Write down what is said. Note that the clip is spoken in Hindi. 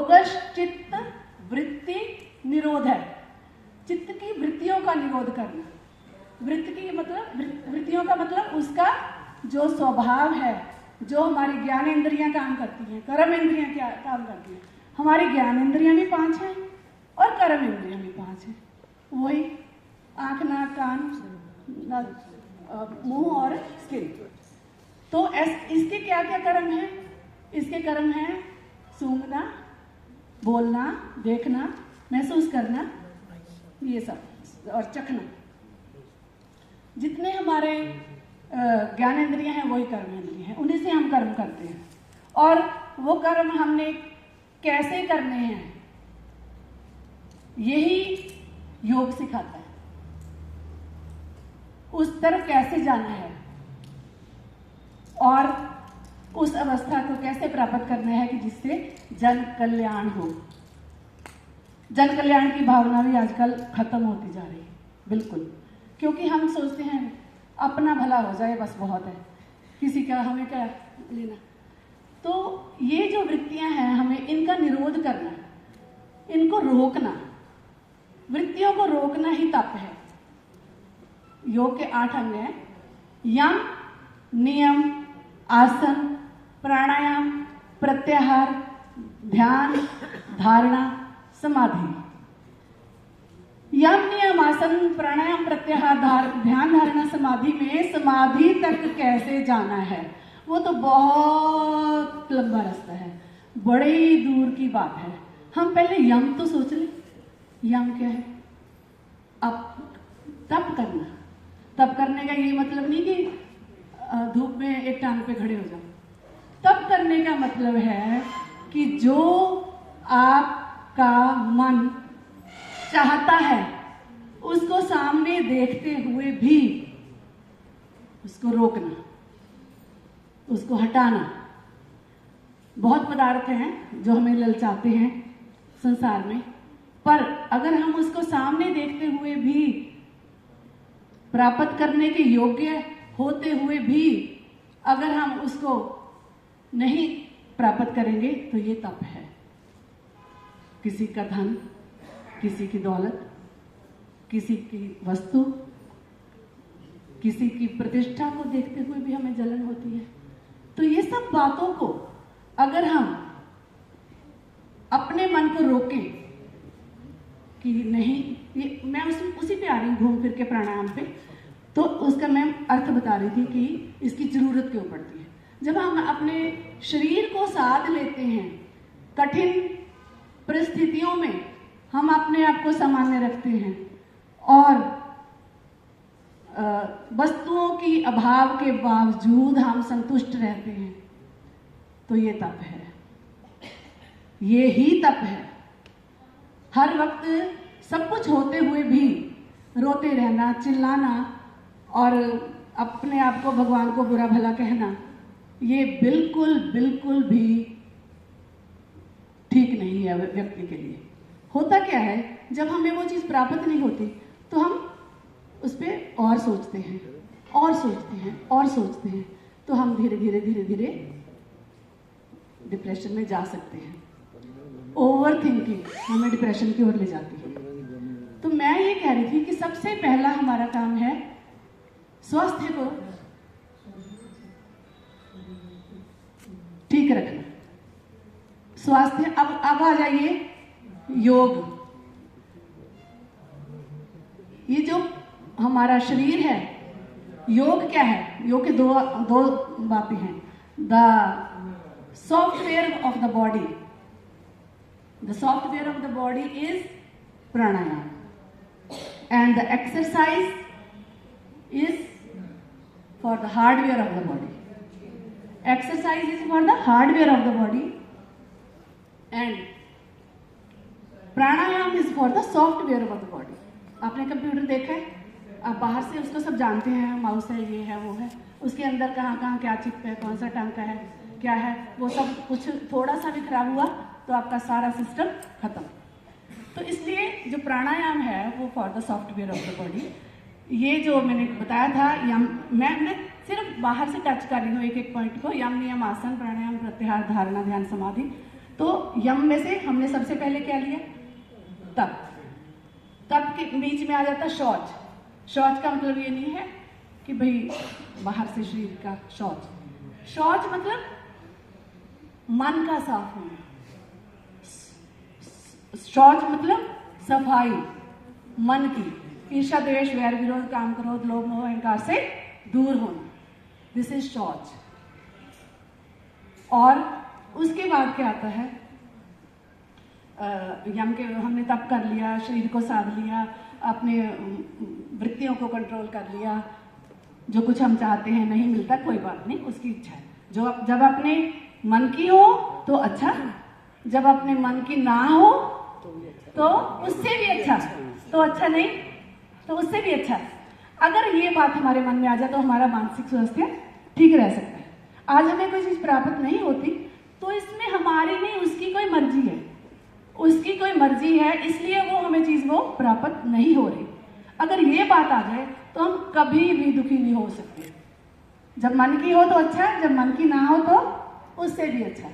योगश्चित्त वृत्ति निरोध है। चित्त की वृत्तियों का निरोध करना। वृत्तियों का मतलब उसका जो स्वभाव है, जो हमारी ज्ञान इंद्रियां काम करती हैं, कर्म इंद्रियां क्या काम करती हैं। हमारी ज्ञान इंद्रियां भी 5 हैं और कर्म इंद्रियां भी 5 हैं। वही आंख, नाक, कान, मुंह और स्किन। तो इसके क्या क्या कर्म हैं? इसके कर्म हैं सूंघना, बोलना, देखना, महसूस करना, ये सब, और चखना। जितने हमारे ज्ञान इंद्रियां हैं वही कर्म इंद्रियां हैं, उन्हीं से हम कर्म करते हैं। और वो कर्म हमने कैसे करने हैं, यही योग सिखाता है। उस तरफ कैसे जाना है और उस अवस्था को कैसे प्राप्त करना है कि जिससे जन कल्याण हो। जन कल्याण की भावना भी आजकल खत्म होती जा रही है, बिल्कुल। क्योंकि हम सोचते हैं अपना भला हो जाए बस बहुत है, किसी का हमें क्या लेना। तो ये जो वृत्तियां हैं, हमें इनका निरोध करना, इनको रोकना, वृत्तियों को रोकना ही तप है। योग के 8 अंग हैं: यम, नियम, आसन, प्राणायाम, प्रत्याहार, ध्यान, धारणा, समाधि। यम, नियम, आसन, प्राणायाम, प्रत्याहार, ध्यान, धारणा, समाधि में समाधि तक कैसे जाना है वो तो बहुत लंबा रास्ता है, बड़ी दूर की बात है। हम पहले यम तो सोच लें। यम क्या है? अब तप करना। तप करने का ये मतलब नहीं कि धूप में एक टांग पे खड़े हो जाओ। तप करने का मतलब है कि जो आपका मन चाहता है उसको सामने देखते हुए भी उसको रोकना, उसको हटाना। बहुत पदार्थ हैं जो हमें ललचाते हैं संसार में, पर अगर हम उसको सामने देखते हुए भी, प्राप्त करने के योग्य होते हुए भी अगर हम उसको नहीं प्राप्त करेंगे तो ये तप है। किसी का धन, किसी की दौलत, किसी की वस्तु, किसी की प्रतिष्ठा को देखते हुए भी हमें जलन होती है। तो ये सब बातों को अगर हम अपने मन को रोकें कि नहीं, ये मैं उसी पे आ रही हूँ, घूम फिर के प्राणायाम पे। तो उसका मैं अर्थ बता रही थी कि इसकी जरूरत क्यों पड़ती है। जब हम अपने शरीर को साध लेते हैं, कठिन परिस्थितियों में हम अपने आप को सामान्य रखते हैं और वस्तुओं की अभाव के बावजूद हम संतुष्ट रहते हैं, तो ये तप है। ये ही तप है। हर वक्त सब कुछ होते हुए भी रोते रहना, चिल्लाना और अपने आप को भगवान को बुरा भला कहना, ये बिल्कुल बिल्कुल भी ठीक नहीं है व्यक्ति के लिए। होता क्या है, जब हमें वो चीज़ प्राप्त नहीं होती तो हम उस पर और सोचते हैं और सोचते हैं और सोचते हैं, तो हम धीरे धीरे धीरे धीरे डिप्रेशन में जा सकते हैं। ओवर थिंकिंग हमें डिप्रेशन की ओर ले जाती है। तो मैं ये कह रही थी कि सबसे पहला हमारा काम है स्वास्थ्य को ठीक रखना। स्वास्थ्य, अब आ जाइए योग। ये जो हमारा शरीर है, योग क्या है? योग के दो बातें हैं। The software of the body, the software of the body is pranayama and the exercise is for the hardware of the body. Exercise is for the hardware of the body and pranayam is for the software of the body. आपने कंप्यूटर देखा है, आप बाहर से उसको सब जानते हैं, माउस है, ये है, वो है, उसके अंदर कहाँ कहाँ क्या चिप है, कौन सा टांका है, क्या है, वो सब कुछ थोड़ा सा भी खराब हुआ तो आपका सारा सिस्टम खत्म। तो इसलिए जो प्राणायाम है वो for the software of the body. ये जो मैंने बताया था, यम, मैं सिर्फ बाहर से टच कर रही हूँ एक एक पॉइंट को। यम, नियम, आसन, प्राणायाम, प्रत्याहार, धारणा, ध्यान, समाधि। तो यम में से हमने सबसे पहले क्या लिया? तप। तप के बीच में आ जाता शौच। शौच का मतलब ये नहीं है कि भाई बाहर से शरीर का शौच। शौच मतलब मन का साफ होना। शौच मतलब सफाई मन की। ईर्ष्या, द्वेष, वैर, विरोध, काम, क्रोध, लोभ, मोह, अहंकार से दूर होना, दिस इज शौच। और उसके बाद क्या आता है? यम के हमने तप कर लिया, शरीर को साध लिया, अपने वृत्तियों को कंट्रोल कर लिया, जो कुछ हम चाहते हैं नहीं मिलता, कोई बात नहीं, उसकी इच्छा है। जो जब अपने मन की हो तो अच्छा, जब अपने मन की ना हो तो उससे भी अच्छा, तो अच्छा नहीं तो उससे भी अच्छा। अगर ये बात हमारे मन में आ जाए तो हमारा मानसिक स्वास्थ्य ठीक रह सकता है। आज हमें कोई चीज प्राप्त नहीं होती तो इसमें हमारी नहीं, उसकी कोई मर्जी है, उसकी कोई मर्जी है, इसलिए वो हमें चीज वो प्राप्त नहीं हो रही। अगर ये बात आ जाए तो हम कभी भी दुखी नहीं हो सकते। जब मन की हो तो अच्छा, जब मन की ना हो तो उससे भी अच्छा।